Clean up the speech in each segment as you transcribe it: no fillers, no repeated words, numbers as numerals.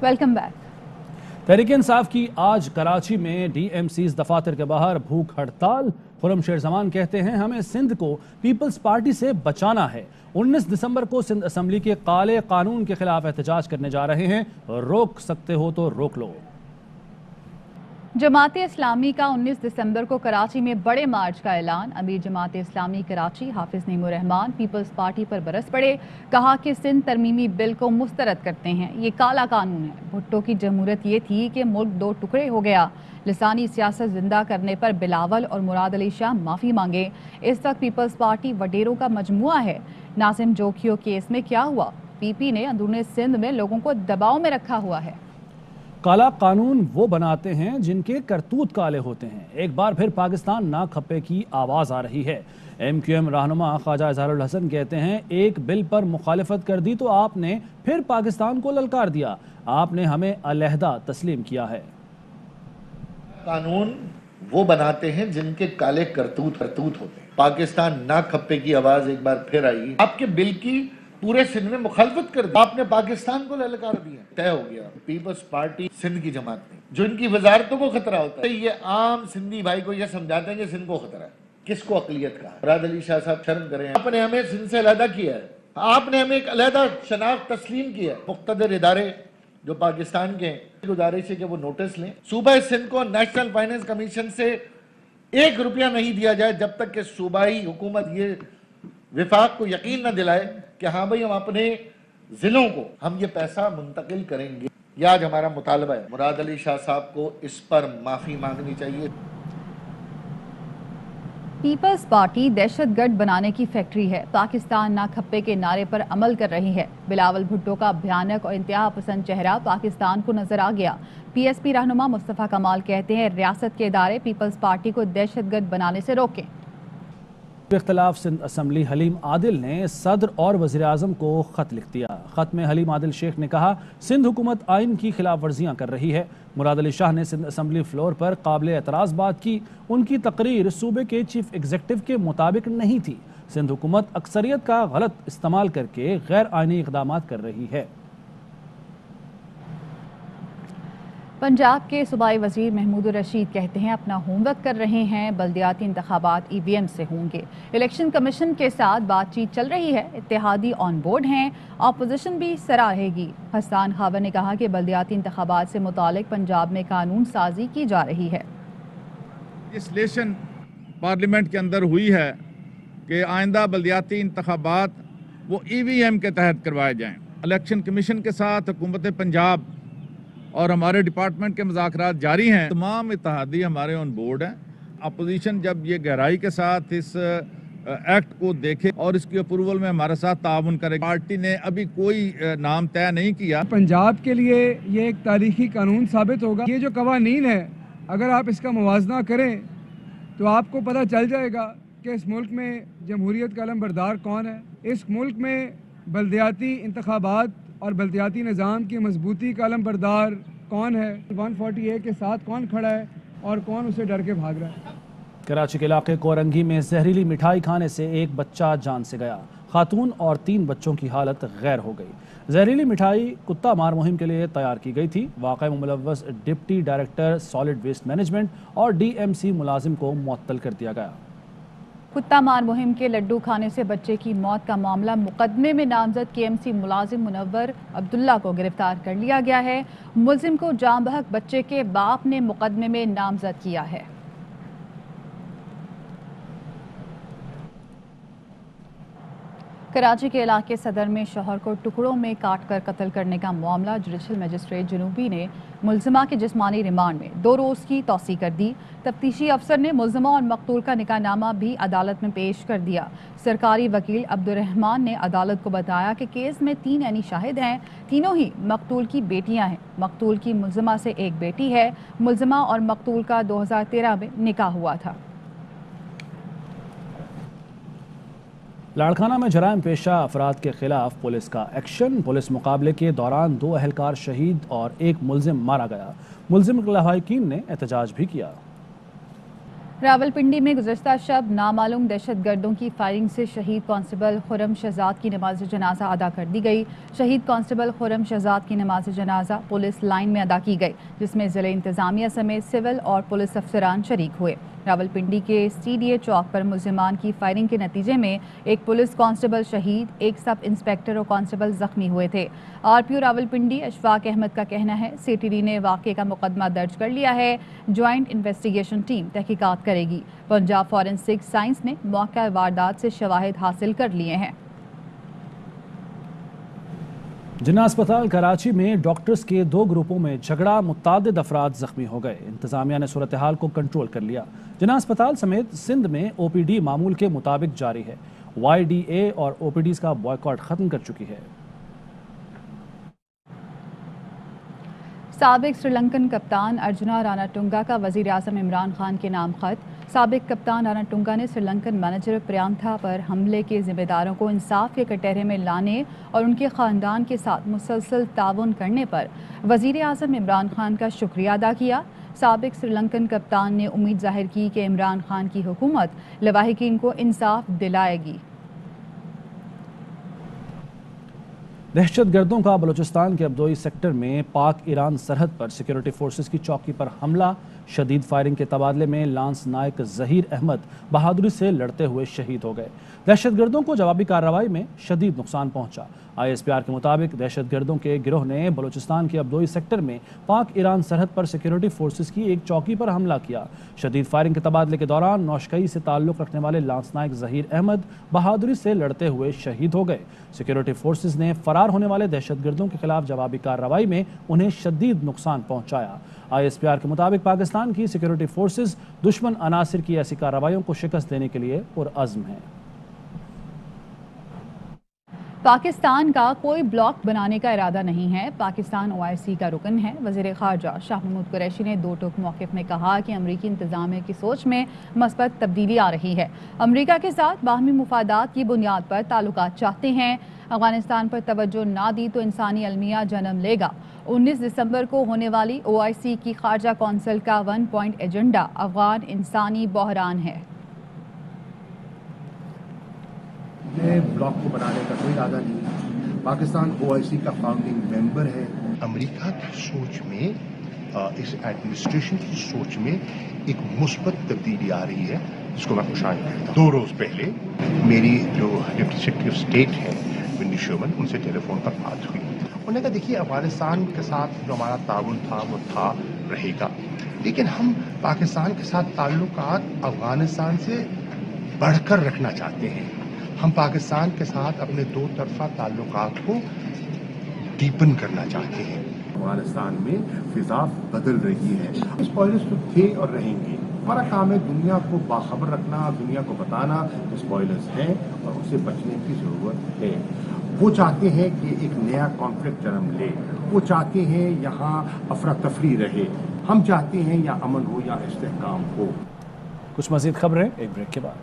Welcome back. Tehreek Insaf की आज कराची में DMC's दफातर के बाहर भूख हड़ताल। खुर्रम शेर जमान कहते हैं हमें सिंध को पीपल्स पार्टी से बचाना है। 19 दिसंबर को सिंध असम्बली के काले कानून के खिलाफ एहतजाज करने जा रहे हैं। रोक सकते हो तो रोक लो। जमात इस्लामी का 19 दिसंबर को कराची में बड़े मार्च का ऐलान। अमीर जमात इस्लामी कराची हाफिज नईमुर रहमान पीपल्स पार्टी पर बरस पड़े। कहा कि सिंध तरमीमी बिल को मुस्तरद करते हैं, ये काला कानून है। भुट्टो की जमहूरियत ये थी कि मुल्क 2 टुकड़े हो गया। लिसानी सियासत जिंदा करने पर बिलावल और मुराद अली शाह माफ़ी मांगे। इस वक्त पीपल्स पार्टी वडेरों का मजमुआ है। नासिम जोखियो केस में क्या हुआ? PP ने अंदरूनी सिंध में लोगों को दबाव में रखा हुआ है। काला कानून वो बनाते हैं जिनके करतूत काले होते हैं। एक बार फिर पाकिस्तान ना खप्पे की आवाज आ रही है। MQM रहनुमा ख्वाजा इजहारुल हसन कहते हैं एक बिल पर मुखालिफत कर दी तो आपने फिर पाकिस्तान को ललकार दिया। आपने हमें अलहदा तस्लीम किया है। कानून वो बनाते हैं जिनके काले करतूत होते हैं। पाकिस्तान ना खप्पे की आवाज एक बार फिर आई। आपके बिल की पूरे सिंध में मुखालफत कर दी। आपने पाकिस्तान को ललकार दिया। तय हो गया पीपल्स पार्टी सिंध की जमात में जो इनकी वजारतों को खतरा होता है, ये आम सिंधी भाई को ये समझाते हैं कि सिंध को खतरा है। किसको अकलियत का? मुराद अली शाह साहब शर्म करें, आपने हमें सिंध से अलहदा किया है। आपने हमें एक अलहदा शनाख्त तस्लीम किया है। मुख्तदर इदारे जो पाकिस्तान के गुजारिश है कि वो नोटिस लें। सूबा सिंध को नेशनल फाइनेंस कमीशन से 1 रुपया नहीं दिया जाए जब तक कि सूबाई हुकूमत ये विफाक को यकीन न दिलाए कि हाँ भाई हम अपने जिलों को हम ये पैसा मुंतकिल करेंगे। यह आज हमारा मुतालबा है। मुराद अली शाह साहब को इस पर माफी मांगनी चाहिए। पीपल्स पार्टी दहशतगर्द बनाने की फैक्ट्री है। पाकिस्तान ना खप्पे के नारे पर अमल कर रही है। बिलावल भुट्टो का भयानक और इंतहा पसंद चेहरा पाकिस्तान को नजर आ गया। PSP रहनुमा मुस्तफ़ा कमाल कहते हैं रियासत के इदारे पीपल्स पार्टी को दहशतगर्द बनाने से रोकें। इख्तिलाफ सिंध असम्बली हलीम आदिल ने सदर और वज़ीर आज़म को ख़त लिख दिया। ख़त में हलीम आदिल शेख ने कहा सिंध हुकूमत आइन की खिलाफ वर्जियाँ कर रही है। मुराद अली शाह ने सिंध असम्बली फ्लोर पर काबिल एतराज़ बात की। उनकी तकरीर सूबे के चीफ एग्जीक्यूटिव के मुताबिक नहीं थी। सिंध हुकूमत अक्सरियत का गलत इस्तेमाल करके गैर आइनी इक़दाम कर रही है। पंजाब के सूबाई वजीर महमूद रशीद कहते हैं अपना होमवर्क कर रहे हैं। बल्दियाती इंतखाबात EVM से होंगे। इलेक्शन कमीशन के साथ बातचीत चल रही है। इत्तेहादी ऑन बोर्ड हैं। अपोजिशन भी सराहेगी। हसन खावर ने कहा कि बल्दियाती इंतखाबात से मुतालिक पंजाब में कानून साजी की जा रही है। लेजिस्लेशन पार्लियामेंट के अंदर हुई है कि आइंदा बल्दियाती इंतखाबात वो EVM के तहत करवाए जाएँ। इलेक्शन कमीशन के साथ हुकूमत पंजाब और हमारे डिपार्टमेंट के मुज़ाकरात जारी हैं। तमाम इत्तेहादी हमारे ऑन बोर्ड हैं। अपोजिशन जब ये गहराई के साथ इस एक्ट को देखे और इसकी अप्रूवल में हमारे साथ ताउन करे। पार्टी ने अभी कोई नाम तय नहीं किया। पंजाब के लिए ये एक तारीखी कानून साबित होगा। ये जो कवानीन है अगर आप इसका मुवाजना करें तो आपको पता चल जाएगा कि इस मुल्क में जमहूरियत का अलमबरदार कौन है। इस मुल्क में बल्दियाती इंतखाबात और बल्दियाती निज़ाम की मजबूती का अलमबरदार कौन है। 140A के साथ कौन खड़ा है और कौन उसे डर के भाग रहा है। कराची के इलाके कोरंगी में जहरीली मिठाई खाने से एक बच्चा जान से गया। खातून और 3 बच्चों की हालत गैर हो गई। जहरीली मिठाई कुत्ता मार मुहिम के लिए तैयार की गई थी। वाक़े में मुलव्वस deputy director solid waste management और DMC मुलाजिम को मुअत्तल कर दिया गया। कुत्ता मार मुहिम के लड्डू खाने से बच्चे की मौत का मामला मुकदमे में नामजद KMC मुलाजिम मुनव्वर अब्दुल्ला को गिरफ्तार कर लिया गया है। मुलजिम को जाम बहक बच्चे के बाप ने मुकदमे में नामजद किया है। कराची के इलाके सदर में शौहर को टुकड़ों में काट कर कत्ल करने का मामला जुडिशल मजिस्ट्रेट जनूबी ने मुलजिमा के जिस्मानी रिमांड में 2 रोज़ की तौसी कर दी। तफ्तीशी अफसर ने मुलजिमा और मकतूल का निकाहनामा भी अदालत में पेश कर दिया। सरकारी वकील अब्दुर्रहमान ने अदालत को बताया कि केस में 3 ऐनी शाहिद हैं। तीनों ही मकतूल की बेटियां हैं। मकतूल की मुलजिमा से एक बेटी है। मुलजिमा और मकतूल का 2013 में निकाह हुआ था। लाड़काना में जराइम पेशा अफराद के खिलाफ पुलिस का एक्शन। पुलिस मुकाबले के दौरान 2 अहलकार शहीद और 1 मुलजिम मारा गया। मुलजिम के लवाहिकीन ने एहतजाज भी किया। रावलपिंडी में गुज़श्ता शब नामालूम दहशतगर्दों की फायरिंग से शहीद कांस्टेबल खुर्रम शहजाद की नमाज जनाजा अदा कर दी गई। शहीद कांस्टेबल खुर्रम शहजाद की नमाज जनाजा पुलिस लाइन में अदा की गई, जिसमें ज़िले इंतज़ामिया समेत सिविल और पुलिस अफसरान शरीक हुए। रावलपिंडी के CDA चौक पर मुल्ज़िमान की फायरिंग के नतीजे में एक पुलिस कांस्टेबल शहीद, एक सब इंस्पेक्टर और कांस्टेबल जख्मी हुए थे। RPO रावलपिंडी अशफाक अहमद का कहना है CTD ने वाक़े का मुकदमा दर्ज कर लिया है। ज्वाइंट इन्वेस्टिगेशन टीम तहकीकात करेगी। पंजाब फॉरेंसिक साइंस ने मौका वारदात से शवाहिद हासिल कर लिए हैं। जिन्ना अस्पताल कराची में डॉक्टर्स के 2 ग्रुपों में झगड़ा, मुत्तादिद अफराद जख्मी हो गए। इंतजामिया ने सूरत हाल को कंट्रोल कर लिया। जिन्ना अस्पताल समेत सिंध में OPD मामूल के मुताबिक जारी है। YDA और OPDs का बॉयकॉट खत्म कर चुकी है। साबिक श्रीलंकन कप्तान अर्जुना रानाटुंगा का वज़ीर आज़म इमरान खान के नाम खत। साबिक कप्तान रानाटुंगा ने श्रीलंकन मैनेजर प्रियांथा पर हमले के जिम्मेदारों को इंसाफ के कटहरे में लाने और उनके ख़ानदान के साथ मुसलसल ताउन करने पर वज़ीर आज़म इमरान खान का शुक्रिया अदा किया। साबिक श्रीलंकन कप्तान ने उम्मीद जाहिर की कि इमरान खान की हुकूमत लवाहिकीन को इंसाफ दिलाएगी। दहशतगर्दों का बलूचिस्तान के अब्दोई सेक्टर में पाक ईरान सरहद पर सिक्योरिटी फोर्सेस की चौकी पर हमला। शदीद फायरिंग के तबादले में लांस नायक ज़हीर अहमद बहादुरी से लड़ते हुए शहीद हो गए। दहशतगर्दों को जवाबी कार्रवाई में शदीद नुकसान पहुंचा। ISPR के मुताबिक दहशतगर्दों के गिरोह ने बलूचिस्तान के अब्दोई सेक्टर में पाक ईरान सरहद पर सिक्योरिटी फोर्सेस की एक चौकी पर हमला किया। शदीद फायरिंग के तबादले के दौरान नौशकई से ताल्लुक़ रखने वाले लांस नायक ज़हीर अहमद बहादुरी से लड़ते हुए शहीद हो गए। सिक्योरिटी फोर्सेस ने फरार होने वाले दहशतगर्दों के खिलाफ जवाबी कार्रवाई में उन्हें शदीद नुकसान पहुंचाया। ISPR के मुताबिक पाकिस्तान की सिक्योरिटी फोर्सेस दुश्मन अनासिर की ऐसी कार्रवाइयों को शिकस्त देने के लिए पुरअज़्म हैं। पाकिस्तान का कोई ब्लॉक बनाने का इरादा नहीं है। पाकिस्तान OIC का रुकन है। वज़ीर ख़ारजा शाह महमूद कुरैशी ने 2 टूक मौक़िफ़ में कहा कि अमरीकी इंतज़ामिया की सोच में मस्बत तब्दीली आ रही है। अमरीका के साथ बाहमी मुफादात की बुनियाद पर ताल्लुकात चाहते हैं। अफ़गानिस्तान पर तवज्जो ना दी तो इंसानी अलमिया जन्म लेगा। 19 दिसंबर को होने वाली OIC की ख़ारजा कौंसिल का 1 पॉइंट एजेंडा अफ़गान इंसानी बहरान है। ब्लॉक को बनाने का कोई इरादा नहीं है। पाकिस्तान OIC का फाउंडिंग मेंबर है। अमेरिका की सोच में, इस एडमिनिस्ट्रेशन की सोच में एक मुस्बत तब्दीली आ रही है, जिसको मैं खुशाइन करता हूँ। 2 रोज पहले मेरी जो डिप्टी सेक्रेटरी ऑफ स्टेट है विंडी शर्मन, उनसे टेलीफोन पर बात हुई। उन्होंने कहा देखिए अफगानिस्तान के साथ जो हमारा ताउन था वो था रहेगा, लेकिन हम पाकिस्तान के साथ ताल्लुकात अफगानिस्तान से बढ़कर रखना चाहते हैं। हम पाकिस्तान के साथ अपने 2 तरफा ताल्लुकात को डीपन करना चाहते हैं। अफगानिस्तान में फिजा बदल रही है। स्पॉयलर्स तो थे और रहेंगे। हमारा काम है दुनिया को बाखबर रखना, दुनिया को बताना कि स्पॉयलर्स हैं और उससे बचने की ज़रूरत है। वो चाहते हैं कि एक नया कॉन्फ्लिक्ट जन्म ले, वो चाहते हैं यहाँ अफरा तफरी रहे। हम चाहते हैं या अमन हो या इस्तेहकाम हो। कुछ मज़ीद खबरें एक ब्रेक के बाद।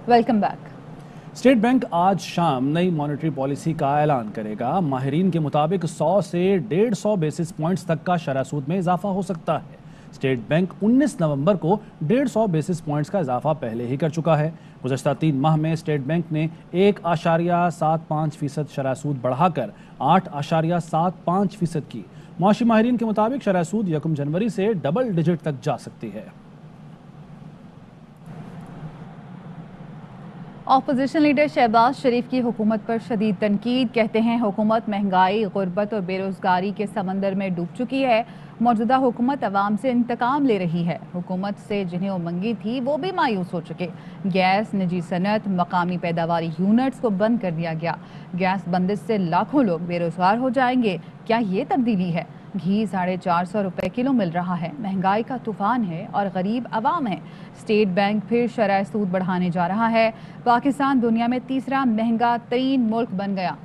Welcome back. स्टेट बैंक आज शाम नई मॉनेटरी पॉलिसी का ऐलान करेगा। माहिरीन के मुताबिक 100 से 150 बेसिस पॉइंट्स तक का शरह सूद में इजाफा हो सकता है। स्टेट बैंक 19 नवंबर को 150 बेसिस पॉइंट्स का इजाफा पहले ही कर चुका है। गुज़श्ता 3 माह में स्टेट बैंक ने 1.75% शरह सूद बढ़ाकर 8.75% की। मौशी माहिरीन के मुताबिक शरह सूद 1 जनवरी से डबल डिजिट तक जा सकती है। ऑपोजिशन लीडर शहबाज शरीफ की हुकूमत पर शदीद तनकीद। कहते हैं हुकूमत महंगाई, गुर्बत और बेरोजगारी के समंदर में डूब चुकी है। मौजूदा हुकूमत अवाम से इंतकाम ले रही है। हुकूमत से जिन्हें उम्मीद थी वो भी मायूस हो चुके। गैस, निजी सनत, मकामी पैदावारी यूनिट्स को बंद कर दिया गया। गैस बंदिश से लाखों लोग बेरोजगार हो जाएंगे। क्या ये तब्दीली है? घी 450 रुपए किलो मिल रहा है। महंगाई का तूफान है और गरीब अवाम है। स्टेट बैंक फिर शरह सूद बढ़ाने जा रहा है। पाकिस्तान दुनिया में तीसरा महंगा तरीन मुल्क बन गया।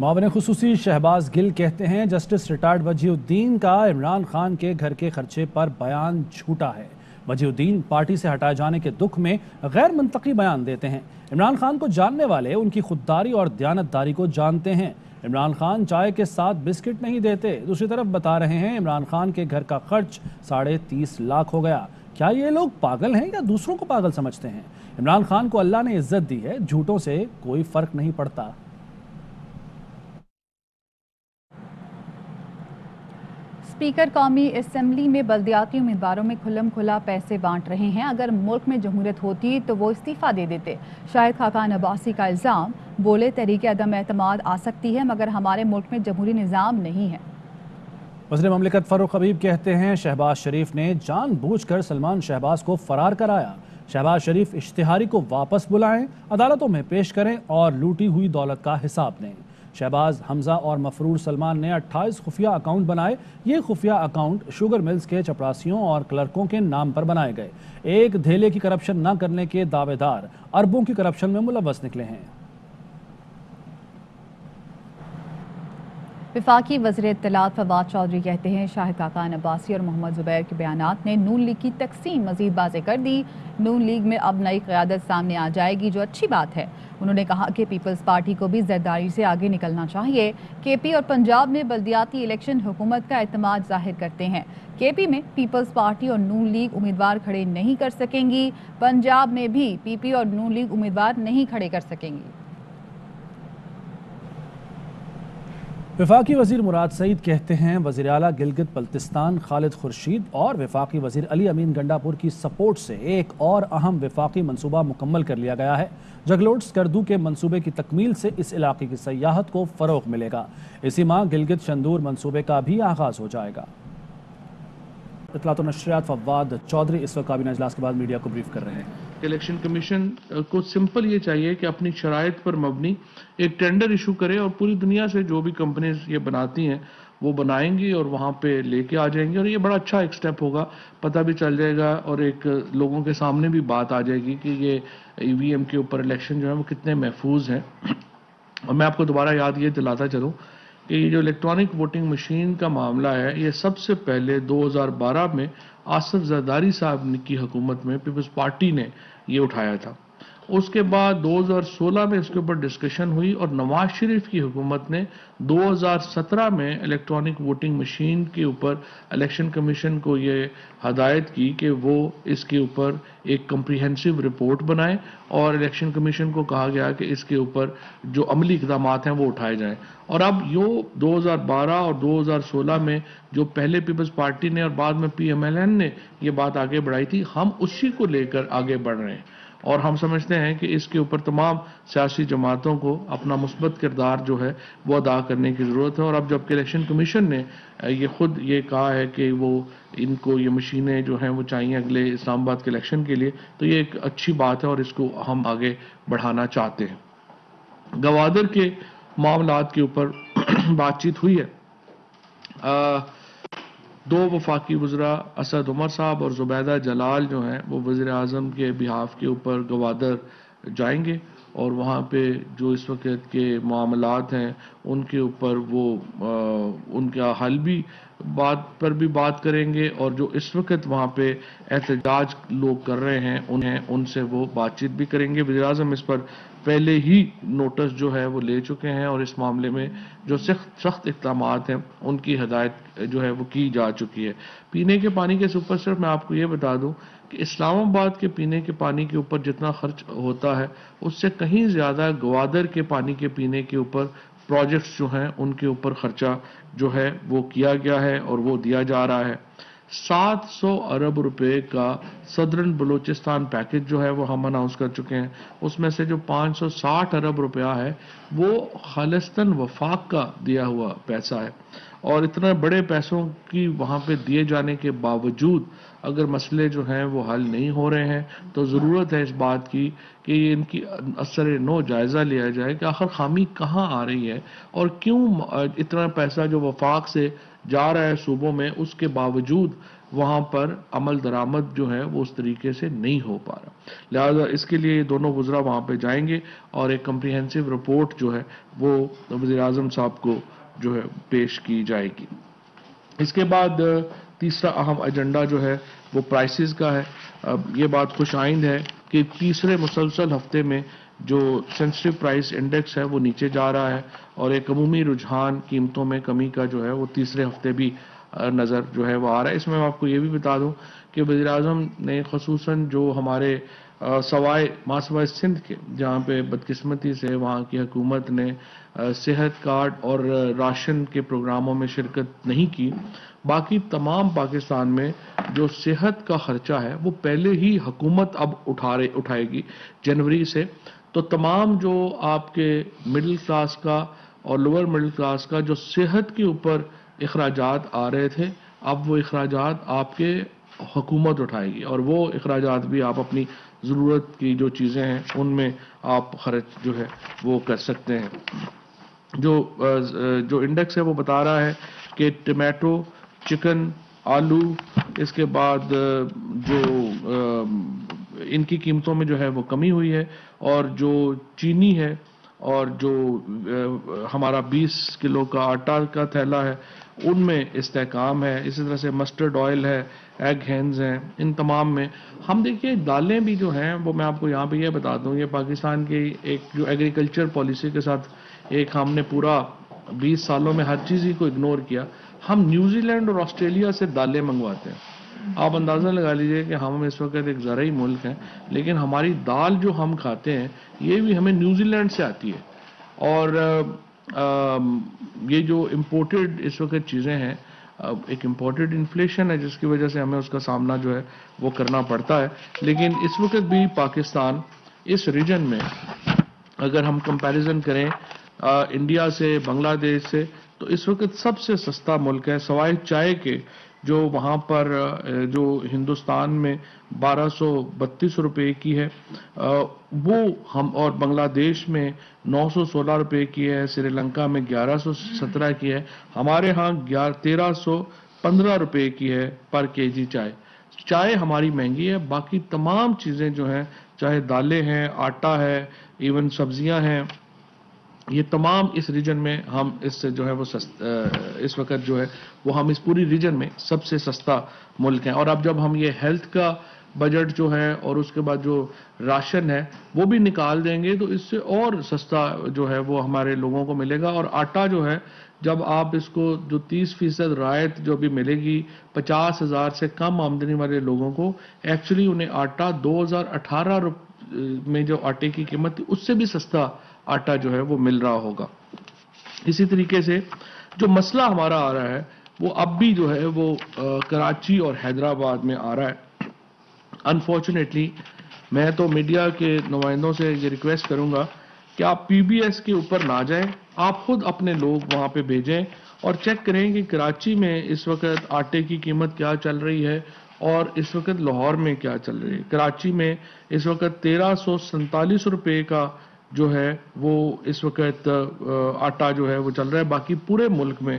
मुआविन खुसूसी शहबाज गिल कहते हैं जस्टिस रिटायर्ड वजीहुद्दीन का इमरान खान के घर के खर्चे पर बयान झूठा है। वजीउद्दीन पार्टी से हटाए जाने के दुख में गैर मंतकी बयान देते हैं। इमरान खान को जानने वाले उनकी खुददारी और दयानतदारी को जानते हैं। इमरान खान चाय के साथ बिस्किट नहीं देते। दूसरी तरफ बता रहे हैं इमरान खान के घर का खर्च 30.5 लाख हो गया। क्या ये लोग पागल हैं या दूसरों को पागल समझते हैं? इमरान खान को अल्लाह ने इज्जत दी है, झूठों से कोई फर्क नहीं पड़ता। स्पीकर कौमी असेंबली में बल्दियाती उम्मीदवारों में खुल्लम खुला पैसे बांट रहे हैं। अगर मुल्क में जमहूरियत होती तो वो इस्तीफा दे देते। शाहिद खाकान अब्बासी का इल्ज़ाम, बोले तहरीक अदम एतमाद आ सकती है मगर हमारे मुल्क में जमहूरी निज़ाम नहीं है। वज़ीर ममलिकत फ़ारूक हबीब कहते हैं शहबाज शरीफ ने जानबूझकर सलमान शहबाज को फरार कराया। शहबाज शरीफ इश्तिहारी को वापस बुलाएं, अदालतों में पेश करें और लूटी हुई दौलत का हिसाब दें। शहबाज, हमजा और मफरूर सलमान ने 28 खुफिया अकाउंट बनाए। ये खुफिया अकाउंट शुगर मिल्स के चपरासियों और क्लर्कों के नाम पर बनाए गए। एक धेले की करप्शन न करने के दावेदार अरबों की करप्शन में मुलव्वस निकले हैं। वफाकी वज़ीर इत्तलात फवाद चौधरी कहते हैं शाहिद खाकान अब्बासी और मोहम्मद ज़ुबैर के बयानात ने नून लीग की तकसीम मज़ीद वाज़ेह कर दी। नून लीग में अब नई क़यादत सामने आ जाएगी, जो अच्छी बात है। उन्होंने कहा कि पीपल्स पार्टी को भी ज़रदारी से आगे निकलना चाहिए। केपी और पंजाब में बल्दियाती इलेक्शन हुकूमत का एतमाद ज़ाहिर करते हैं। केपी में पीपल्स पार्टी और नून लीग उम्मीदवार खड़े नहीं कर सकेंगी। पंजाब में भी पीपी और नून लीग उम्मीदवार नहीं खड़े कर सकेंगी। वफाकी वज़ीर मुराद सईद कहते हैं वज़ीर आला गिलगित बल्तिस्तान खालिद खुर्शीद और वफाकी वज़ीर अली अमीन गंडापुर की सपोर्ट से एक और अहम वफाकी मनसूबा मुकम्मल कर लिया गया है। जगलोट स्कर्दू के मनसूबे की तकमील से इस इलाके की सयाहत को फ़रोग़ मिलेगा। इसी माह गिलगित शंदूर मनसूबे का भी आगाज़ हो जाएगा। इत्तलात और नशरियात फवाद चौधरी इस वक्त काबीना इजलास के बाद मीडिया को ब्रीफ कर रहे हैं। इलेक्शन कमीशन को सिंपल ये चाहिए कि अपनी शराइत पर मबनी एक टेंडर इशू करे और पूरी दुनिया से जो भी कंपनीज ये बनाती हैं वो बनाएंगी और वहाँ पे लेके आ जाएंगी। और ये बड़ा अच्छा एक स्टेप होगा, पता भी चल जाएगा और एक लोगों के सामने भी बात आ जाएगी कि ये ईवीएम के ऊपर इलेक्शन जो है वो कितने महफूज हैं। और मैं आपको दोबारा याद ये दिलाता चलूँ कि ये जो इलेक्ट्रॉनिक वोटिंग मशीन का मामला है ये सबसे पहले 2012 में आसिफ जरदारी साहब की हुकूमत में पीपल्स पार्टी ने ये उठाया था। उसके बाद 2016 में इसके ऊपर डिस्कशन हुई और नवाज शरीफ की हुकूमत ने 2017 में इलेक्ट्रॉनिक वोटिंग मशीन के ऊपर इलेक्शन कमीशन को ये हदायत की कि वो इसके ऊपर एक कम्प्रीहेंसिव रिपोर्ट बनाए और इलेक्शन कमीशन को कहा गया कि इसके ऊपर जो अमली इक़दाम हैं वो उठाए जाएं। और अब यो 2012 और 2016 में जो पहले पीपल्स पार्टी ने और बाद में PMLN ने ये बात आगे बढ़ाई थी, हम उसी को लेकर आगे बढ़ रहे हैं। और हम समझते हैं कि इसके ऊपर तमाम सियासी जमातों को अपना मुस्बत किरदार जो है वो अदा करने की ज़रूरत है। और अब जबकि इलेक्शन कमीशन ने ये खुद ये कहा है कि वो इनको ये मशीनें जो हैं वो चाहिए अगले इस्लामाबाद के इलेक्शन के लिए, तो ये एक अच्छी बात है और इसको हम आगे बढ़ाना चाहते हैं। गवादर के मामलात के ऊपर बातचीत हुई है। दो वफाकी वज़रा असद उमर साहब और ज़ुबैदा जलाल जो हैं वो वज़ीर आज़म के बिहाफ के ऊपर गवादर जाएंगे और वहाँ पे जो इस वक्त के मामलात हैं उनके ऊपर वो उनका हल भी बात करेंगे और जो इस वक्त वहाँ पे एहतजाज लोग कर रहे हैं उनसे वो बातचीत भी करेंगे। वज़ीर आज़म इस पर पहले ही नोटिस जो है वो ले चुके हैं और इस मामले में जो सख्त इक़दामात हैं उनकी हदायत जो है वो की जा चुकी है। पीने के पानी के ऊपर सिर्फ मैं आपको ये बता दूं कि इस्लामाबाद के पीने के पानी के ऊपर जितना खर्च होता है उससे कहीं ज़्यादा गवादर के पानी के पीने के ऊपर प्रोजेक्ट्स जो हैं उनके ऊपर खर्चा जो है वो किया गया है और वो दिया जा रहा है। 700 अरब रुपए का सदरन बलूचिस्तान पैकेज जो है वो हम अनाउंस कर चुके हैं। उसमें से जो 560 अरब रुपया है वो खालिस्तान वफाक का दिया हुआ पैसा है। और इतने बड़े पैसों की वहाँ पे दिए जाने के बावजूद अगर मसले जो हैं वो हल नहीं हो रहे हैं तो ज़रूरत है इस बात की कि इनकी असर नो जायज़ा लिया जाए कि आखिर खामी कहाँ आ रही है और क्यों इतना पैसा जो वफाक से जा रहा है सूबों में उसके बावजूद वहाँ पर अमल दरामद जो है वो उस तरीके से नहीं हो पा रहा। लिहाजा इसके लिए दोनों वज़रा वहाँ पे जाएंगे और एक कम्प्रीहेंसिव रिपोर्ट जो है वो वज़ीर आज़म साहब को जो है पेश की जाएगी। इसके बाद तीसरा अहम एजेंडा जो है وہ پرائسز کا ہے. یہ بات خوش آئند ہے کہ تیسرے مسلسل ہفتے میں جو سینسٹیو پرائس انڈیکس ہے وہ نیچے جا رہا ہے اور ایک عمومی رجحان قیمتوں میں کمی کا جو ہے وہ تیسرے ہفتے بھی نظر جو ہے وہ آ رہا ہے. اس میں آپ کو یہ بھی بتا دوں کہ وزیر اعظم نے خصوصاً جو ہمارے سوائے سندھ کے جہاں پہ بدقسمتی سے وہاں کی حکومت نے صحت کارڈ اور راشن کے پروگراموں میں شرکت نہیں کی، باقی تمام پاکستان میں جو صحت کا خرچہ ہے وہ پہلے ہی حکومت اب اٹھائے گی جنوری سے. تو تمام جو آپ کے مڈل کلاس کا اور لوور مڈل کلاس کا جو صحت کے اوپر اخراجات آ رہے تھے، اب وہ اخراجات آپ کے حکومت اٹھائے گی اور وہ اخراجات بھی آپ اپنی ضرورت کی جو چیزیں ہیں ان میں آپ خرچ جو ہے وہ کر سکتے ہیں. جو انڈیکس ہے وہ بتا رہا ہے کہ ٹمیٹو، چکن، آلو، اس کے بعد جو ان کی قیمتوں میں جو ہے وہ کمی ہوئی ہے، اور جو چینی ہے اور جو ہمارا 20 کلو کا آٹا کا تھیلا ہے ان میں استحکام ہے. اسی طرح سے مسٹرڈ آئل ہے، ایگ ہینز ہیں، ان تمام میں ہم دیکھیے دالیں بھی جو ہیں وہ میں آپ کو یہاں پہ یہ بتا دوں، یہ پاکستان کی ایک جو ایگریکلچر پالیسی کے ساتھ ایک ہم نے پورا 20 سالوں میں ہر چیز ہی کو اگنور کیا. ہم نیوزی لینڈ اور آسٹریلیا سے دالیں منگواتے ہیں. آپ اندازہ لگا لیجئے کہ ہم اس وقت ایک زرعی ملک ہیں لیکن ہماری دال جو ہم کھاتے ہیں یہ بھی ہمیں نیوزی لینڈ سے آتی ہے. اور یہ جو امپورٹڈ اس وقت چیزیں ہیں، ایک امپورٹڈ انفلیشن ہے جس کی وجہ سے ہمیں اس کا سامنا جو ہے وہ کرنا پڑتا ہے. لیکن اس وقت بھی پاکستان اس ریجن میں اگر ہم کمپیریزن کریں انڈیا سے، بنگلہ دیش سے، تو اس وقت سب سے سستا ملک ہے سوائے چائے کے. جو وہاں پر جو ہندوستان میں 1232 روپے کی ہے وہ ہم، اور بنگلہ دیش میں 916 روپے کی ہے، سری لنکا میں 1117 کی ہے، ہمارے ہاں 1315 روپے کی ہے پر کے جی چائے. چائے ہماری مہنگی ہے، باقی تمام چیزیں جو ہیں چاہے دالیں ہیں، آٹا ہے، ایون سبزیاں ہیں، یہ تمام اس ریجن میں ہم اس سے جو ہے وہ اس وقت جو ہے وہ ہم اس پوری ریجن میں سب سے سستا ملک ہیں. اور اب جب ہم یہ ہیلتھ کا بجٹ جو ہے اور اس کے بعد جو راشن ہے وہ بھی نکال دیں گے تو اس سے اور سستا جو ہے وہ ہمارے لوگوں کو ملے گا. اور آٹا جو ہے جب آپ اس کو جو 30% رعایت جو بھی ملے گی 50,000 سے کم آمدنی والے لوگوں کو، ایکچولی انہیں آٹا 2018 میں جو آٹے کی قیمت تھی اس سے بھی سستا آٹا جو ہے وہ مل رہا ہوگا. اسی طریقے سے جو مسئلہ ہمارا آ رہا ہے وہ اب بھی جو ہے وہ کراچی اور حیدرآباد میں آ رہا ہے. انفارچونیٹلی میں تو میڈیا کے نمائندوں سے یہ ریکویسٹ کروں گا کہ آپ پی بی ایس کے اوپر نہ جائیں، آپ خود اپنے لوگ وہاں پہ بھیجیں اور چیک کریں کہ کراچی میں اس وقت آٹے کی قیمت کیا چل رہی ہے اور اس وقت لاہور میں کیا چل رہی ہے. کراچی میں اس وقت 1347 روپے کا جو ہے وہ اس وقت آٹا جو ہے وہ چل رہا ہے، باقی پورے ملک میں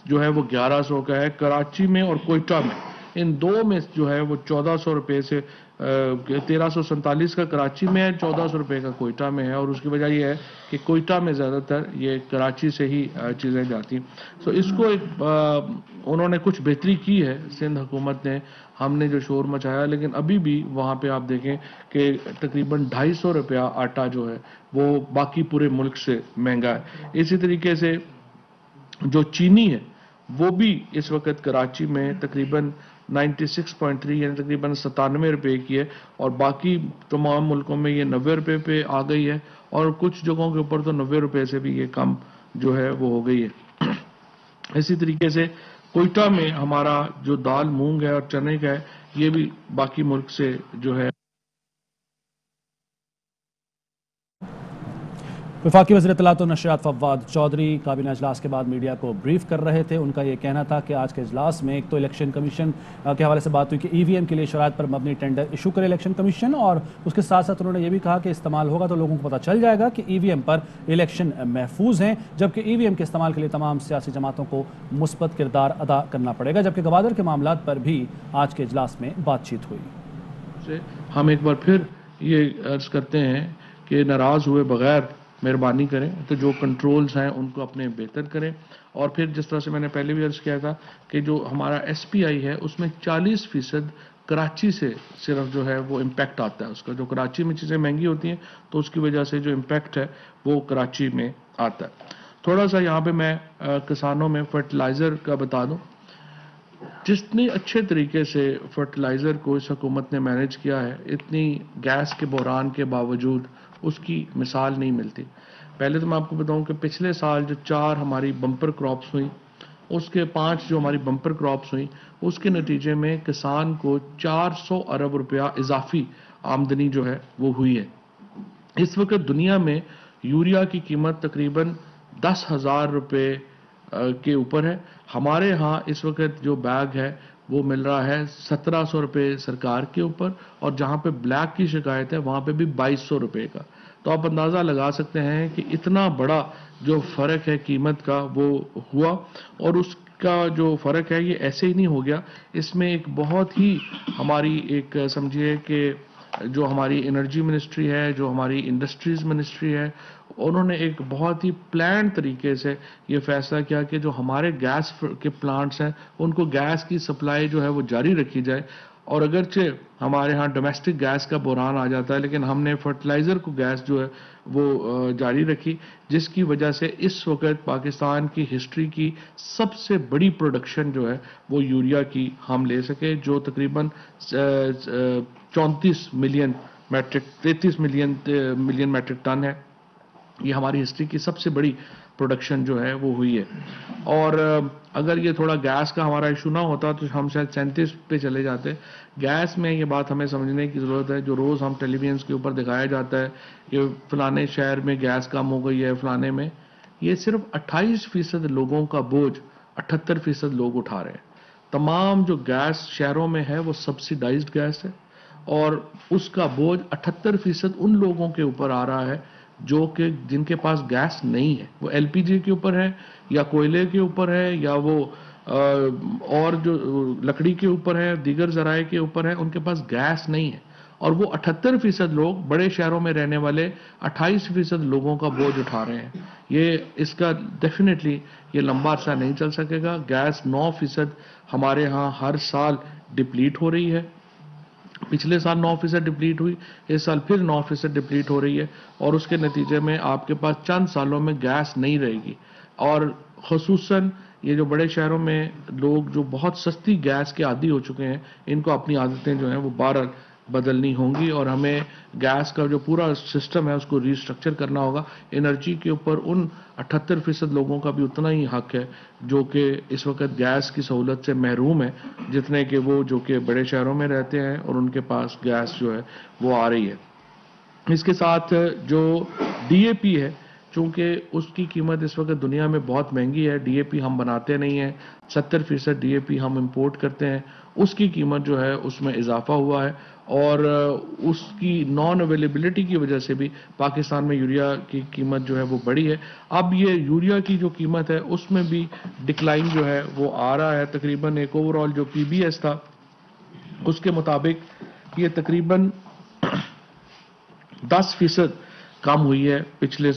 جو ہے وہ 1100 کا ہے. کراچی میں اور کوئٹہ میں ان دو میں جو ہے وہ 1400 روپے سے 1347 کا کراچی میں ہے، 1400 روپے کا کوئٹہ میں ہے. اور اس کی وجہ یہ ہے کہ کوئٹہ میں زیادہ تر یہ کراچی سے ہی چیزیں جاتی. سو اس کو انہوں نے کچھ بہتری کی ہے سندھ حکومت نے، ہم نے جو شور مچایا، لیکن ابھی بھی وہاں پہ آپ دیکھیں کہ تقریباً 250 روپیہ آٹا جو ہے وہ باقی پورے ملک سے مہنگا ہے. اسی طریقے سے جو چینی ہے وہ بھی اس وقت کراچی میں تقریباً 96.3 یعنی تقریباً 97 روپے کی ہے، اور باقی تمام ملکوں میں یہ 90 روپے پہ آ گئی ہے، اور کچھ جگہوں کے اوپر تو 90 روپے سے بھی یہ کم جو ہے وہ ہو گئی ہے. اسی طریقے سے کوئٹہ میں ہمارا جو دال، مونگ ہے اور چنے کا ہے یہ بھی باقی ملک سے جو ہے. وفاقی وزیر اطلاعات و نشریات فواد چودھری کابینہ اجلاس کے بعد میڈیا کو بریف کر رہے تھے. ان کا یہ کہنا تھا کہ آج کے اجلاس میں ایک تو الیکشن کمیشن کے حوالے سے بات ہوئی کہ ای وی ایم کے لیے شرائط پر مبنی ٹینڈر ایشو کرے الیکشن کمیشن، اور اس کے ساتھ ساتھ انہوں نے یہ بھی کہا کہ استعمال ہوگا تو لوگوں کو پتہ چل جائے گا کہ ای وی ایم پر الیکشن محفوظ ہیں، جبکہ ای وی ایم کے استعمال کے لیے تمام سیاسی جماعتوں کو مثبت کردار ادا کرنا پڑے گا. جبکہ گوادر کے معاملات پر بھی آج کے اجلاس میں بات چیت ہوئی. ہم ایک بار پھر یہ عرض کرتے ہیں کہ ناراض ہوئے بغیر مہربانی کریں، تو جو کنٹرولز ہیں ان کو اپنے بہتر کریں. اور پھر جس طرح سے میں نے پہلے بھی عرض کیا تھا کہ جو ہمارا ایس پی آئی ہے اس میں 40% कराची से सिर्फ जो है वो इम्पैक्ट आता है उसका। जो कराची में चीज़ें महंगी होती हैं तो उसकी वजह से जो इम्पैक्ट है वो कराची में आता है। थोड़ा सा यहाँ पे मैं किसानों में फर्टिलाइज़र का बता दूँ। जितनी अच्छे तरीके से फर्टिलाइज़र को इस हुकूमत ने मैनेज किया है, इतनी गैस के बहरान के बावजूद उसकी मिसाल नहीं मिलती। पहले तो मैं आपको बताऊं कि पिछले साल जो 4 हमारी बम्पर क्रॉप्स हुई, उसके 5 जो हमारी बम्पर क्रॉप्स हुई, उसके नतीजे में किसान को 400 अरब रुपया इजाफी आमदनी जो है वो हुई है। इस वक्त दुनिया में यूरिया की कीमत तकरीबन 10,000 रुपये के ऊपर है। हमारे यहाँ इस वक्त जो बैग है वो मिल रहा है 1700 रुपये सरकार के ऊपर, और जहाँ पे ब्लैक की शिकायत है वहाँ पे भी 2200 रुपये का। तो आप अंदाज़ा लगा सकते हैं कि इतना बड़ा जो फ़र्क है कीमत का वो हुआ, और उसका जो फ़र्क है ये ऐसे ही नहीं हो गया। इसमें एक बहुत ही हमारी एक समझिए कि जो हमारी एनर्जी मिनिस्ट्री है, जो हमारी इंडस्ट्रीज़ मिनिस्ट्री है, उन्होंने एक बहुत ही प्लान तरीके से ये फैसला किया कि जो हमारे गैस के प्लांट्स हैं उनको गैस की सप्लाई जो है वो जारी रखी जाए। और अगरचे हमारे यहाँ डोमेस्टिक गैस का बहरान आ जाता है, लेकिन हमने फर्टिलाइज़र को गैस जो है वो जारी रखी, जिसकी वजह से इस वक्त पाकिस्तान की हिस्ट्री की सबसे बड़ी प्रोडक्शन जो है वो यूरिया की हम ले सके, जो तकरीबन 33 मिलियन मैट्रिक टन है। ये हमारी हिस्ट्री की सबसे बड़ी प्रोडक्शन जो है वो हुई है। और अगर ये थोड़ा गैस का हमारा इशू ना होता तो हम शायद 37 पे चले जाते। गैस में ये बात हमें समझने की ज़रूरत है, जो रोज़ हम टेलीविजन के ऊपर दिखाया जाता है कि फलाने शहर में गैस कम हो गई है, फलाने में, ये सिर्फ 28% लोगों का बोझ 78% लोग उठा रहे हैं। तमाम जो गैस शहरों में है वो सब्सिडाइज्ड गैस है, और उसका बोझ 78% उन लोगों के ऊपर आ रहा है जो कि जिनके पास गैस नहीं है। वो एलपीजी के ऊपर है, या कोयले के ऊपर है, या वो और जो लकड़ी के ऊपर है, दीगर ज़राए के ऊपर है, उनके पास गैस नहीं है। और वो 78% लोग बड़े शहरों में रहने वाले 28% लोगों का बोझ उठा रहे हैं। ये इसका डेफिनेटली ये लंबा अरसा नहीं चल सकेगा। गैस 9% हमारे यहाँ हर साल डिप्लीट हो रही है। पिछले साल 9% डिप्लीट हुई, इस साल फिर 9% डिप्लीट हो रही है, और उसके नतीजे में आपके पास चंद सालों में गैस नहीं रहेगी। और ख़ुसूसन ये जो बड़े शहरों में लोग जो बहुत सस्ती गैस के आदी हो चुके हैं, इनको अपनी आदतें जो हैं वो बार बदलनी होंगी, और हमें गैस का जो पूरा सिस्टम है उसको रीस्ट्रक्चर करना होगा। एनर्जी के ऊपर उन 78% लोगों का भी उतना ही हक है जो कि इस वक्त गैस की सहूलत से महरूम है, जितने कि वो जो कि बड़े शहरों में रहते हैं और उनके पास गैस जो है वो आ रही है। इसके साथ जो डीएपी है, चूँकि उसकी कीमत इस वक्त दुनिया में बहुत महंगी है, डीएपी हम बनाते नहीं हैं, 70% डीएपी हम इंपोर्ट करते हैं, उसकी कीमत जो है उसमें इजाफा हुआ है, और उसकी नॉन अवेलेबिलिटी की वजह से भी पाकिस्तान में यूरिया की कीमत जो है वो बढ़ी है। अब ये यूरिया की जो कीमत है उसमें भी डिक्लाइन जो है वो आ रहा है। तकरीबन एक ओवरऑल जो पीबीएस था उसके मुताबिक ये तकरीबन 10% कम हुई है पिछले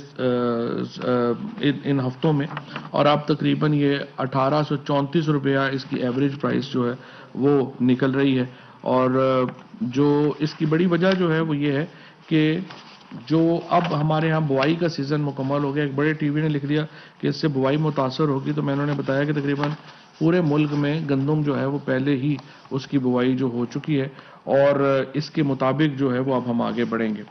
इन हफ्तों में, और अब तकरीबन ये 1834 रुपया इसकी एवरेज प्राइस जो है वो निकल रही है। और जो इसकी बड़ी वजह जो है वो ये है कि जो अब हमारे यहाँ बुआई का सीज़न मुकम्मल हो गया। एक बड़े टीवी ने लिख दिया कि इससे बुआई मुतासर होगी, तो मैंने बताया कि तकरीबन पूरे मुल्क में गंदम जो है वो पहले ही उसकी बुआई जो हो चुकी है, और इसके मुताबिक जो है वो अब हम आगे बढ़ेंगे।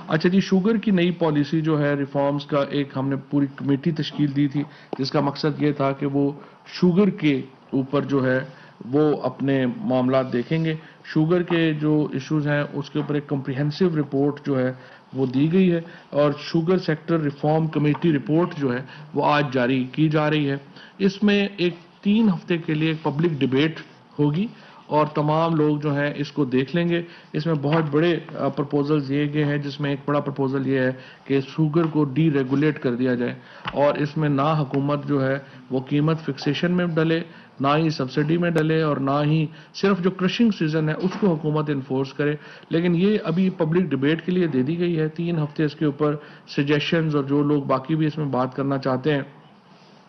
अच्छा जी, शुगर की नई पॉलिसी जो है रिफॉर्म्स का एक हमने पूरी कमेटी तश्कील दी थी, जिसका मकसद ये था कि वो शुगर के ऊपर जो है वो अपने मामला देखेंगे। शुगर के जो इश्यूज हैं उसके ऊपर एक कम्प्रिहेंसिव रिपोर्ट जो है वो दी गई है, और sugar sector reform committee report जो है वो आज जारी की जा रही है। इसमें एक 3 हफ्ते के लिए एक पब्लिक डिबेट होगी, और तमाम लोग जो हैं इसको देख लेंगे। इसमें बहुत बड़े प्रपोजल्स दिए गए हैं, जिसमें एक बड़ा प्रपोजल ये है कि शुगर को डी रेगुलेट कर दिया जाए, और इसमें ना हुकूमत जो है वो कीमत फिक्सेशन में डले, ना ही सब्सिडी में डले, और ना ही सिर्फ जो क्रशिंग सीजन है उसको हुकूमत इन्फोर्स करे। लेकिन ये अभी पब्लिक डिबेट के लिए दे दी गई है 3 हफ्ते। इसके ऊपर सजेशंस और जो लोग बाकी भी इसमें बात करना चाहते हैं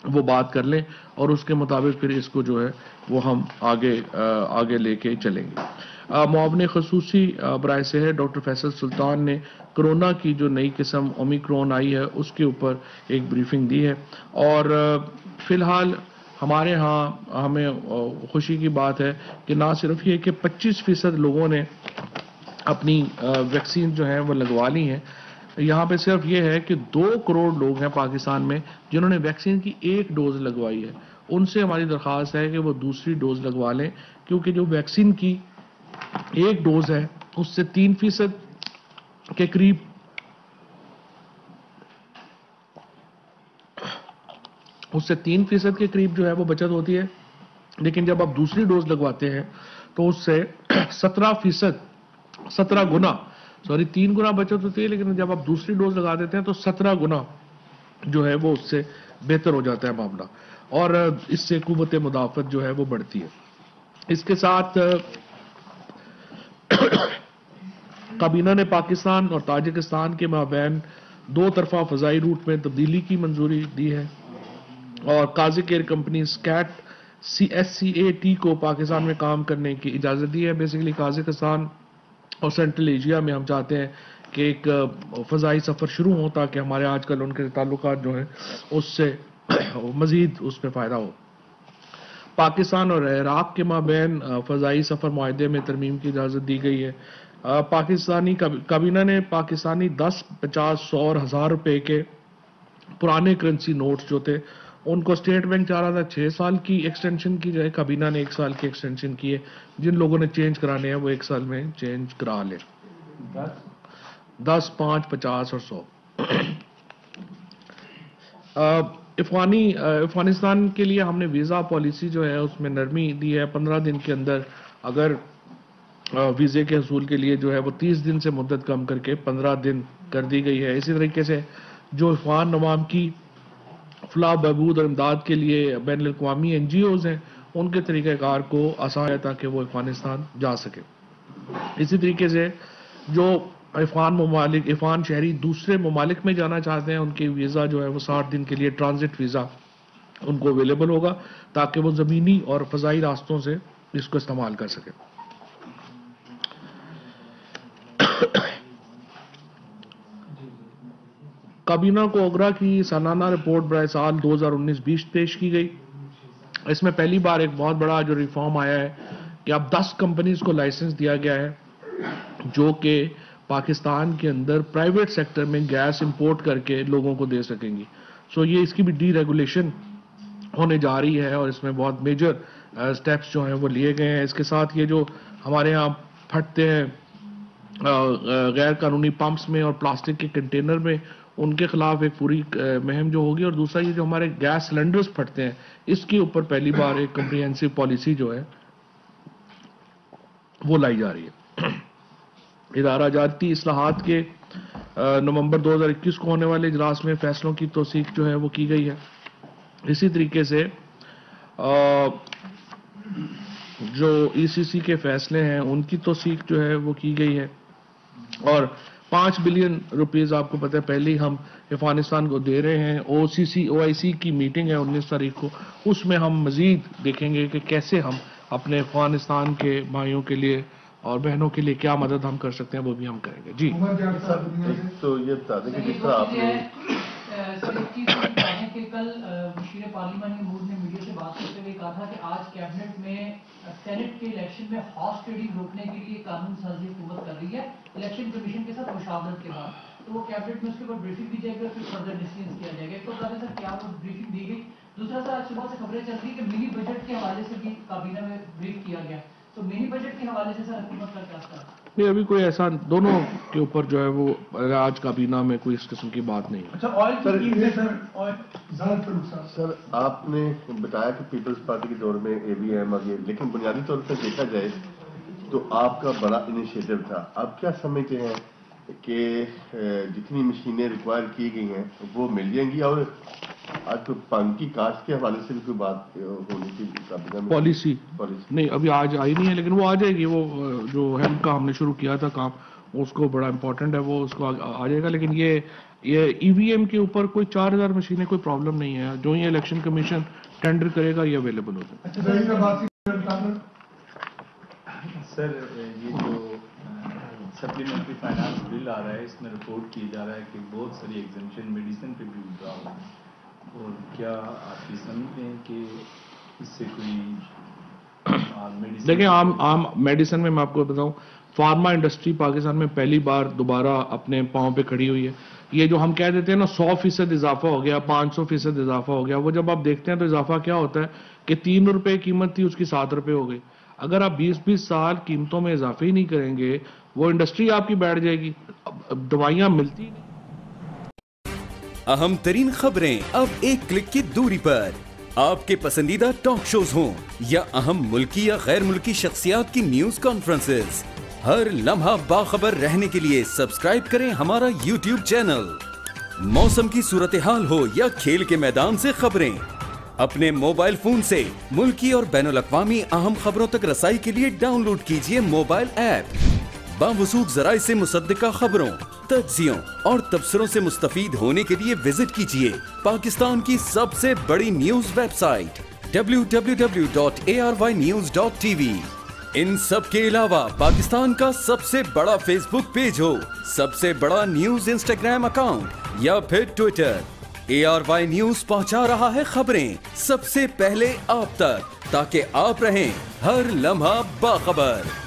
وہ بات کر لیں اور اس کے مطابق پھر اس کو جو ہے وہ ہم آگے لے کے چلیں گے. معاون خصوصی برائے صحت ڈاکٹر فیصل سلطان نے کرونا کی جو نئی قسم اومیکرون آئی ہے اس کے اوپر ایک بریفنگ دی ہے. اور فی الحال ہمارے ہاں ہمیں خوشی کی بات ہے کہ نہ صرف یہ کہ 25% لوگوں نے اپنی ویکسین جو ہیں وہ لگوا لی ہیں. یہاں پہ صرف یہ ہے کہ 2 کروڑ لوگ ہیں پاکستان میں جنہوں نے ویکسین کی 1 ڈوز لگوائی ہے. ان سے ہماری درخواست ہے کہ وہ دوسری ڈوز لگوا لیں، کیونکہ جو ویکسین کی 1 ڈوز ہے اس سے 3% کے قریب جو ہے وہ بچت ہوتی ہے. لیکن جب آپ دوسری ڈوز لگواتے ہیں تو اس سے 17 گنا 3 گنا بچت ہوتی ہے. لیکن جب آپ دوسری ڈوز لگا دیتے ہیں تو 17 گنا جو ہے وہ اس سے بہتر ہو جاتا ہے معاملہ، اور اس سے قوت مدافعت جو ہے وہ بڑھتی ہے. اس کے ساتھ کابینہ نے پاکستان اور تاجکستان کے مابین 2 طرفہ فضائی روٹ میں تبدیلی کی منظوری دی ہے، اور کازک ایئر کمپنی سکیٹ SCAT کو پاکستان میں کام کرنے کی اجازت دی ہے. بیسیکلی کازکستان اور سینٹرل ایشیا میں ہم چاہتے ہیں کہ ایک فضائی سفر شروع ہو تاکہ ہمارے آج کل ان کے تعلقات جو ہیں اس سے مزید اس پہ فائدہ ہو. پاکستان اور عراق کے مابین فضائی سفر معاہدے میں ترمیم کی اجازت دی گئی ہے. پاکستانی کابینہ نے پاکستانی 10، 50، 100 اور 1000 روپے کے پرانے کرنسی نوٹس جو تھے ان کو اسٹیٹ بینک چاہ رہا تھا 6 سال کی ایکسٹینشن کی جائے، کابینہ نے 1 سال کی ایکسٹینشن کی ہے. جن لوگوں نے چینج کرانے ہیں وہ 1 سال میں چینج کرا لیں. 10، 5، 50 اور 100. افغانستان کے لیے ہم نے ویزا پالیسی جو ہے اس میں نرمی دی ہے. 15 دن کے اندر اگر ویزے کے حصول کے لیے جو ہے وہ 30 دن سے مدت کم کر کے 15 دن کر دی گئی ہے. اسی طریقے سے جو افغان عوام کی فلاح بہبود اور امداد کے لیے بین الاقوامی NGOs ہیں ان کے طریقہ کار کو آسان ہے تاکہ وہ افغانستان جا سکے. اسی طریقے سے جو افغان شہری دوسرے ممالک میں جانا چاہتے ہیں ان کے ویزا جو ہے وہ 60 دن کے لیے ٹرانزٹ ویزا ان کو اویلیبل ہوگا تاکہ وہ زمینی اور فضائی راستوں سے اس کو استعمال کر سکے. کابینہ کو اوگرا کی سالانہ رپورٹ برائے سال 2019-20 پیش کی گئی. اس میں پہلی بار ایک بہت بڑا جو ریفارم آیا ہے کہ اب 10 کمپنیز کو لائسنس دیا گیا ہے جو کہ پاکستان کے اندر پرائیویٹ سیکٹر میں گیس امپورٹ کر کے لوگوں کو دے سکیں گی. یہ اس کی بھی ڈی ریگولیشن ہونے جا رہی ہے اور اس میں بہت میجر سٹیپس جو ہیں وہ لیے گئے ہیں. اس کے ساتھ یہ جو ہمارے ہاں پھٹتے ہیں غیر قانونی پمپس میں اور پلاسٹک کے کنٹینر میں ان کے خلاف ایک پوری مہم جو ہوگی. اور دوسرا یہ جو ہمارے گیس سلنڈرز پھٹتے ہیں اس کے اوپر پہلی بار ایک کمپریہنسو پالیسی جو ہے وہ لائی جا رہی ہے. ادارہ جاتی اصلاحات کے نومبر 2021 کو ہونے والے اجلاس میں فیصلوں کی توثیق جو ہے وہ کی گئی ہے. اسی طریقے سے جو ECC کے فیصلے ہیں ان کی توثیق جو ہے وہ کی گئی ہے. اور 5 بلین روپیز آپ کو پتہ ہے پہلے ہی ہم افغانستان کو دے رہے ہیں. OIC کی میٹنگ ہے 19 تاریخ کو، اس میں ہم مزید دیکھیں گے کہ کیسے ہم اپنے افغانستان کے بھائیوں کے لیے اور بہنوں کے لیے کیا مدد ہم کر سکتے ہیں وہ بھی ہم کریں گے. جی تو یہ بتا دیں کہ جس طرح آپ نے کہ کل مشیر پارلیمانی امور نے میڈیا سے بات کرتے ہوئے کہا تھا کہ آج کیبنٹ میں سینٹ کے الیکشن میں ہارس ٹریڈنگ روکنے کے لیے قانون سازی حکومت کر رہی ہے الیکشن کمیشن کے ساتھ مشاورت کے بعد. تو وہ کیبنٹ میں اس کے اوپر بریفنگ دی جائے گی اور پھر فردر ڈیسیژن کیا جائے گا. ایک تو بتا دیں سر کیا وہ بریفنگ دی گئی. دوسرا سر آج صبح سے خبریں چل رہی کہ منی بجٹ کے حوالے سے بھی کابینہ میں بریف کیا گیا. تو منی بجٹ کے حوالے سے سر حکومت کا کیا سر؟ نہیں، ابھی کوئی ایسا دونوں کے اوپر جو ہے وہ آج کابینہ میں کوئی اس قسم کی بات نہیں ہے. سر آپ نے بتایا کہ پیپلز پارٹی کے دور میں AVM آ گیا، لیکن بنیادی طور پر دیکھا جائے تو آپ کا بڑا انیشیٹو تھا. آپ کیا سمجھتے ہیں کہ جتنی مشینیں ریکوائر کی گئی ہیں وہ مل جائیں گی؟ اور آج تو پانی کی کاشت کے حوالے سے بھی کوئی بات ہونی تھی کابینہ میں؟ پالیسی نہیں ابھی آج آئی نہیں ہے، لیکن وہ آ جائے گی. وہ جو ہیلپ کا ہم نے شروع کیا تھا کام اس کو بڑا امپورٹنٹ ہے، وہ اس کو آ جائے گا. لیکن یہ یہ EVM کے اوپر کوئی 4000 مشینیں کوئی پرابلم نہیں ہے. جو یہ الیکشن کمیشن ٹینڈر کرے گا یہ اویلیبل ہو جائے. سر یہ جو سپلیمنٹری فائنانس بل آ رہا ہے اس میں رپورٹ کیا جا رہا ہے کہ بہت ساری ایگزمپشن میڈیسن پہ بھی ودرا ہوا ہے، اور کیا آپ یہ سمجھتے ہیں کہ اس سے کوئی دیکھیں عام میڈیسن میں آپ کو بتاؤں، فارما انڈسٹری پاکستان میں پہلی بار دوبارہ اپنے پاؤں پہ کھڑی ہوئی ہے. یہ جو ہم کہہ دیتے ہیں نا 100% اضافہ ہو گیا، 500% اضافہ ہو گیا، وہ جب آپ دیکھتے ہیں تو اضافہ کیا ہوتا ہے کہ 3 روپے قیمت تھی اس کی 7 روپے ہو گئی. اگر آپ 20 سال قیمتوں میں اضافے ہی نہیں کریں گے وہ انڈسٹری آپ کی بیٹھ جائے گی، دوائیاں ملتی نہیں. اہم ترین خبریں اب ایک کلک کی دوری پر، آپ کے پسندیدہ ٹاک شوز ہوں یا اہم ملکی یا غیر ملکی شخصیات کی نیوز کانفرنسز، ہر لمحہ باخبر رہنے کے لیے سبسکرائب کریں ہمارا YouTube چینل. موسم کی صورتحال ہو یا کھیل کے میدان سے خبریں، اپنے موبائل فون سے ملکی اور بین الاقوامی اہم خبروں تک رسائی کے لیے ڈاؤن لوڈ کیجیے موبائل ایپ. باوثوق ذرائع سے مصدقہ خبروں، تجزیوں اور تبصروں سے مستفید ہونے کے لیے وزٹ کیجیے پاکستان کی سب سے بڑی نیوز ویب سائٹ www.arYnews.tv. ان سب کے علاوہ پاکستان کا سب سے بڑا فیس بک پیج ہو، سب سے بڑا نیوز انسٹاگرام اکاؤنٹ یا پھر ٹویٹر، ARY نیوز پہنچا رہا ہے خبریں سب سے پہلے آپ تک، تاکہ آپ رہیں ہر لمحہ باخبر.